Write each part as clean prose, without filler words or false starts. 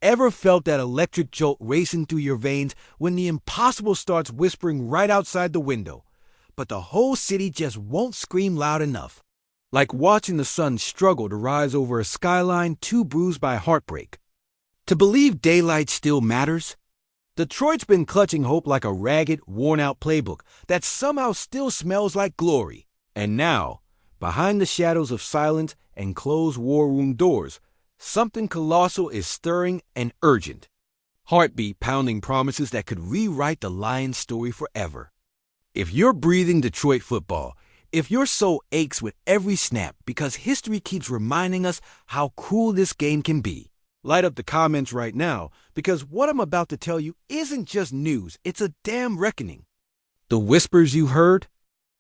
Ever felt that electric jolt racing through your veins when the impossible starts whispering right outside the window, but the whole city just won't scream loud enough? Like watching the sun struggle to rise over a skyline too bruised by heartbreak. To believe daylight still matters? Detroit's been clutching hope like a ragged, worn-out playbook that somehow still smells like glory. And now, behind the shadows of silence and closed war room doors, something colossal is stirring and urgent. Heartbeat pounding promises that could rewrite the Lions' story forever. If you're breathing Detroit football, if your soul aches with every snap because history keeps reminding us how cruel this game can be, light up the comments right now, because what I'm about to tell you isn't just news, it's a damn reckoning. The whispers you heard?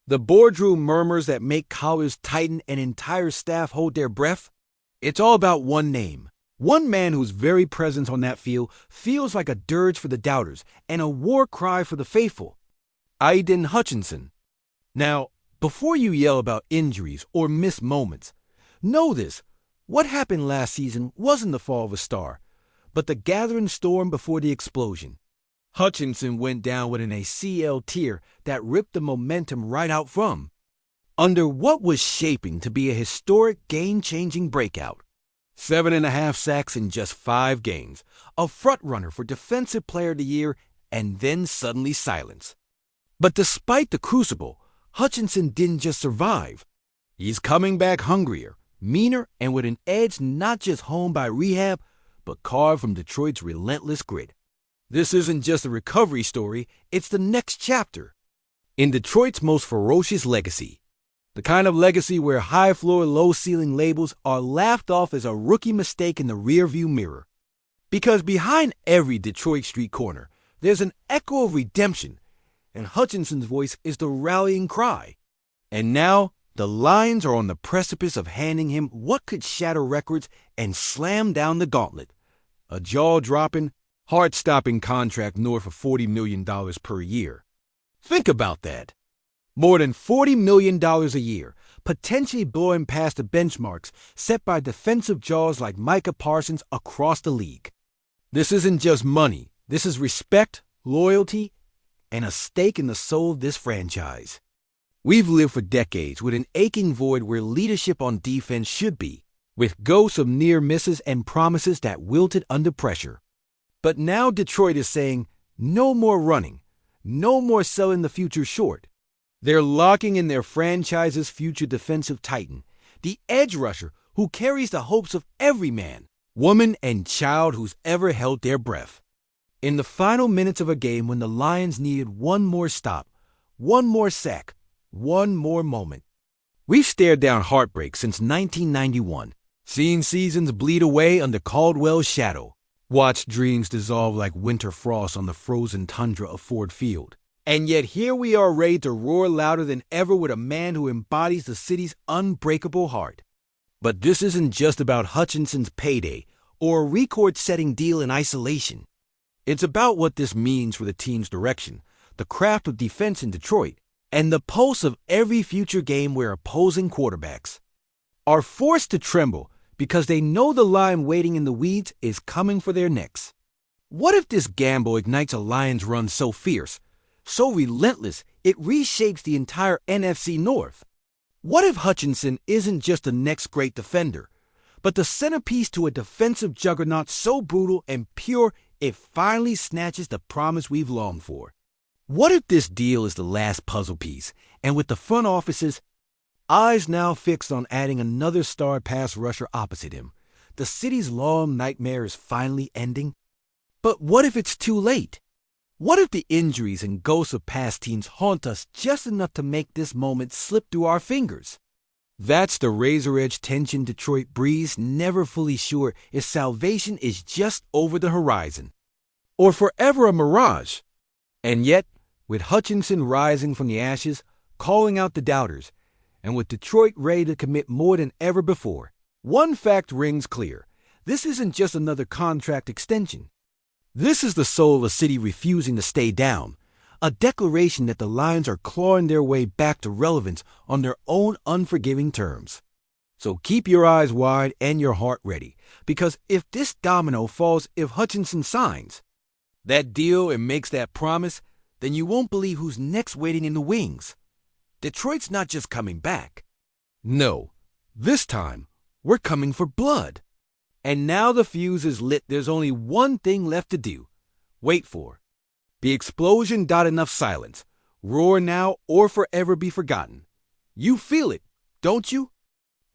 The boardroom murmurs that make collars tighten and entire staff hold their breath? It's all about one name. One man whose very presence on that field feels like a dirge for the doubters and a war cry for the faithful. Aidan Hutchinson. Now, before you yell about injuries or missed moments, know this. What happened last season wasn't the fall of a star, but the gathering storm before the explosion. Hutchinson went down with an ACL tear that ripped the momentum right out from under what was shaping to be a historic game-changing breakout. 7.5 sacks in just 5 games, a front-runner for Defensive Player of the Year, and then suddenly silence. But despite the crucible, Hutchinson didn't just survive. He's coming back hungrier, meaner, and with an edge not just honed by rehab, but carved from Detroit's relentless grit. This isn't just a recovery story, it's the next chapter in Detroit's most ferocious legacy. The kind of legacy where high-floor, low-ceiling labels are laughed off as a rookie mistake in the rearview mirror. Because behind every Detroit street corner, there's an echo of redemption, and Hutchinson's voice is the rallying cry. And now, the Lions are on the precipice of handing him what could shatter records and slam down the gauntlet. A jaw-dropping, heart-stopping contract north of $40 million per year. Think about that. More than $40 million a year, potentially blowing past the benchmarks set by defensive jaws like Micah Parsons across the league. This isn't just money. This is respect, loyalty, and a stake in the soul of this franchise. We've lived for decades with an aching void where leadership on defense should be, with ghosts of near misses and promises that wilted under pressure. But now Detroit is saying, no more running, no more selling the future short. They're locking in their franchise's future defensive titan, the edge rusher who carries the hopes of every man, woman, and child who's ever held their breath. In the final minutes of a game when the Lions needed one more stop, one more sack, one more moment. We've stared down heartbreak since 1991, seen seasons bleed away under Caldwell's shadow, watched dreams dissolve like winter frost on the frozen tundra of Ford Field. And yet here we are ready to roar louder than ever with a man who embodies the city's unbreakable heart. But this isn't just about Hutchinson's payday or a record-setting deal in isolation. It's about what this means for the team's direction, the craft of defense in Detroit, and the pulse of every future game where opposing quarterbacks are forced to tremble because they know the line waiting in the weeds is coming for their necks. What if this gamble ignites a Lions run so fierce, so relentless, it reshapes the entire NFC North? What if Hutchinson isn't just the next great defender, but the centerpiece to a defensive juggernaut so brutal and pure it finally snatches the promise we've longed for? What if this deal is the last puzzle piece, and with the front office's eyes now fixed on adding another star pass rusher opposite him, the city's long nightmare is finally ending? But what if it's too late? What if the injuries and ghosts of past teams haunt us just enough to make this moment slip through our fingers? That's the razor-edge tension Detroit breathes, never fully sure if salvation is just over the horizon or forever a mirage. And yet, with Hutchinson rising from the ashes, calling out the doubters, and with Detroit ready to commit more than ever before, one fact rings clear. This isn't just another contract extension. This is the soul of a city refusing to stay down, a declaration that the Lions are clawing their way back to relevance on their own unforgiving terms. So keep your eyes wide and your heart ready, because if this domino falls, if Hutchinson signs that deal and makes that promise, then you won't believe who's next waiting in the wings. Detroit's not just coming back. No, this time, we're coming for blood. And now the fuse is lit. There's only one thing left to do. Wait for the explosion. Enough silence. Roar now or forever be forgotten. You feel it, don't you?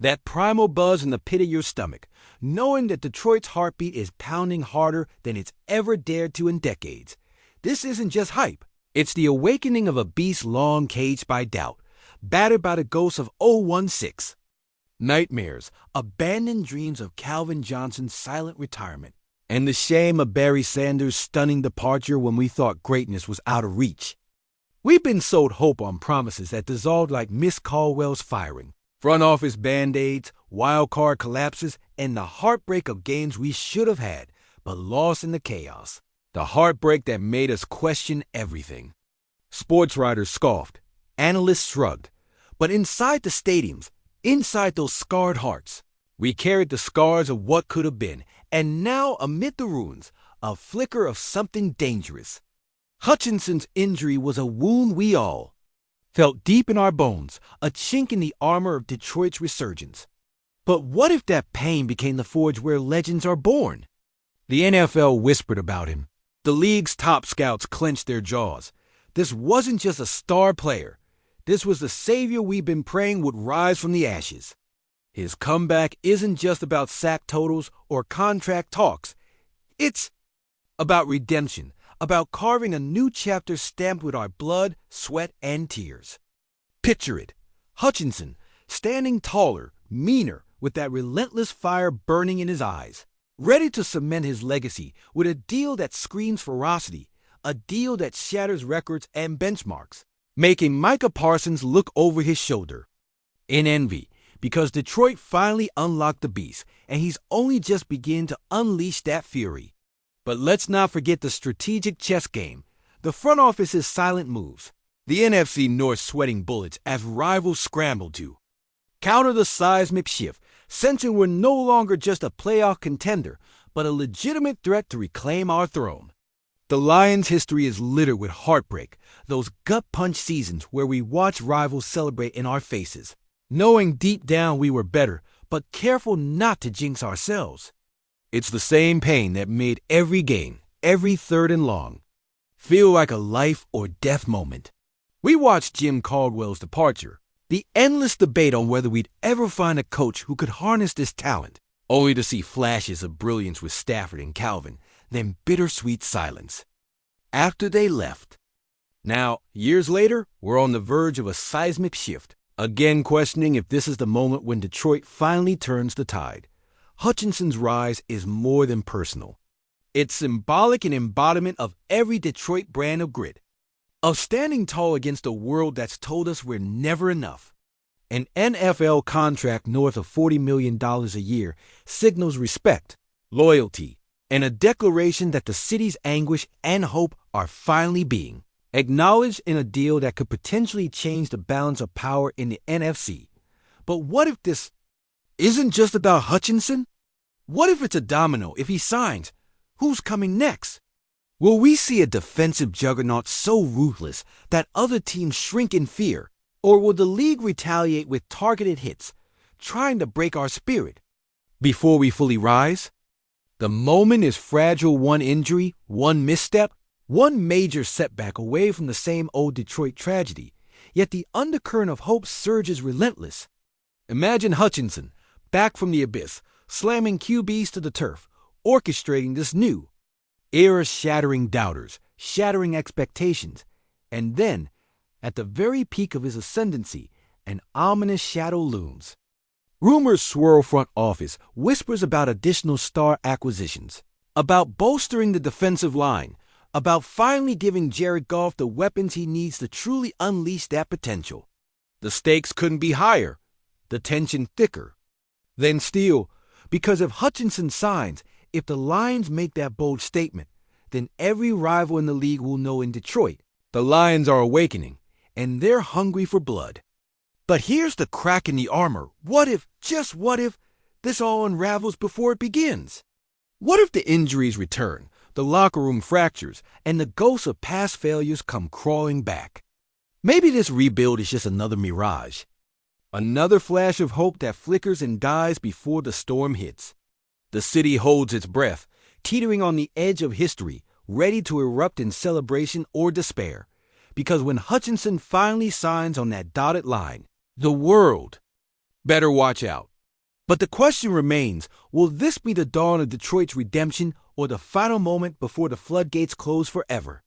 That primal buzz in the pit of your stomach, knowing that Detroit's heartbeat is pounding harder than it's ever dared to in decades. This isn't just hype. It's the awakening of a beast long caged by doubt, battered by the ghosts of 016. Nightmares, abandoned dreams of Calvin Johnson's silent retirement, and the shame of Barry Sanders' stunning departure when we thought greatness was out of reach. We've been sold hope on promises that dissolved like Miss Caldwell's firing, front office band-aids, wild card collapses, and the heartbreak of games we should have had, but lost in the chaos. The heartbreak that made us question everything. Sports writers scoffed, analysts shrugged, but inside the stadiums, inside those scarred hearts, we carried the scars of what could have been, and now amid the ruins, a flicker of something dangerous. Hutchinson's injury was a wound we all felt deep in our bones, a chink in the armor of Detroit's resurgence. But what if that pain became the forge where legends are born? The NFL whispered about him. The league's top scouts clenched their jaws. This wasn't just a star player. This was the savior we've been praying would rise from the ashes. His comeback isn't just about sack totals or contract talks. It's about redemption, about carving a new chapter stamped with our blood, sweat, and tears. Picture it. Hutchinson, standing taller, meaner, with that relentless fire burning in his eyes, ready to cement his legacy with a deal that screams ferocity, a deal that shatters records and benchmarks, making Micah Parsons look over his shoulder in envy, because Detroit finally unlocked the beast, and he's only just beginning to unleash that fury. But let's not forget the strategic chess game, the front office's silent moves, the NFC North sweating bullets as rivals scrambled to counter the seismic shift, sensing we're no longer just a playoff contender, but a legitimate threat to reclaim our throne. The Lions' history is littered with heartbreak, those gut-punch seasons where we watch rivals celebrate in our faces, knowing deep down we were better, but careful not to jinx ourselves. It's the same pain that made every game, every third and long, feel like a life or death moment. We watched Jim Caldwell's departure, the endless debate on whether we'd ever find a coach who could harness this talent, only to see flashes of brilliance with Stafford and Calvin, then bittersweet silence after they left. Now, years later, we're on the verge of a seismic shift, again questioning if this is the moment when Detroit finally turns the tide. Hutchinson's rise is more than personal. It's symbolic and embodiment of every Detroit brand of grit, of standing tall against a world that's told us we're never enough. An NFL contract north of $40 million a year signals respect, loyalty, and a declaration that the city's anguish and hope are finally being acknowledged in a deal that could potentially change the balance of power in the NFC. But what if this isn't just about Hutchinson? What if it's a domino? If he signs, who's coming next? Will we see a defensive juggernaut so ruthless that other teams shrink in fear? Or will the league retaliate with targeted hits, trying to break our spirit before we fully rise? The moment is fragile, one injury, one misstep, one major setback away from the same old Detroit tragedy, yet the undercurrent of hope surges relentless. Imagine Hutchinson, back from the abyss, slamming QBs to the turf, orchestrating this new, era-shattering doubters, shattering expectations, and then, at the very peak of his ascendancy, an ominous shadow looms. Rumors swirl front office, whispers about additional star acquisitions, about bolstering the defensive line, about finally giving Jared Goff the weapons he needs to truly unleash that potential. The stakes couldn't be higher, the tension thicker. Then still, because if Hutchinson signs, if the Lions make that bold statement, then every rival in the league will know in Detroit, the Lions are awakening, and they're hungry for blood. But here's the crack in the armor. What if, just what if, this all unravels before it begins? What if the injuries return, the locker room fractures, and the ghosts of past failures come crawling back? Maybe this rebuild is just another mirage. Another flash of hope that flickers and dies before the storm hits. The city holds its breath, teetering on the edge of history, ready to erupt in celebration or despair. Because when Hutchinson finally signs on that dotted line, the world better watch out. But the question remains, will this be the dawn of Detroit's redemption or the final moment before the floodgates close forever?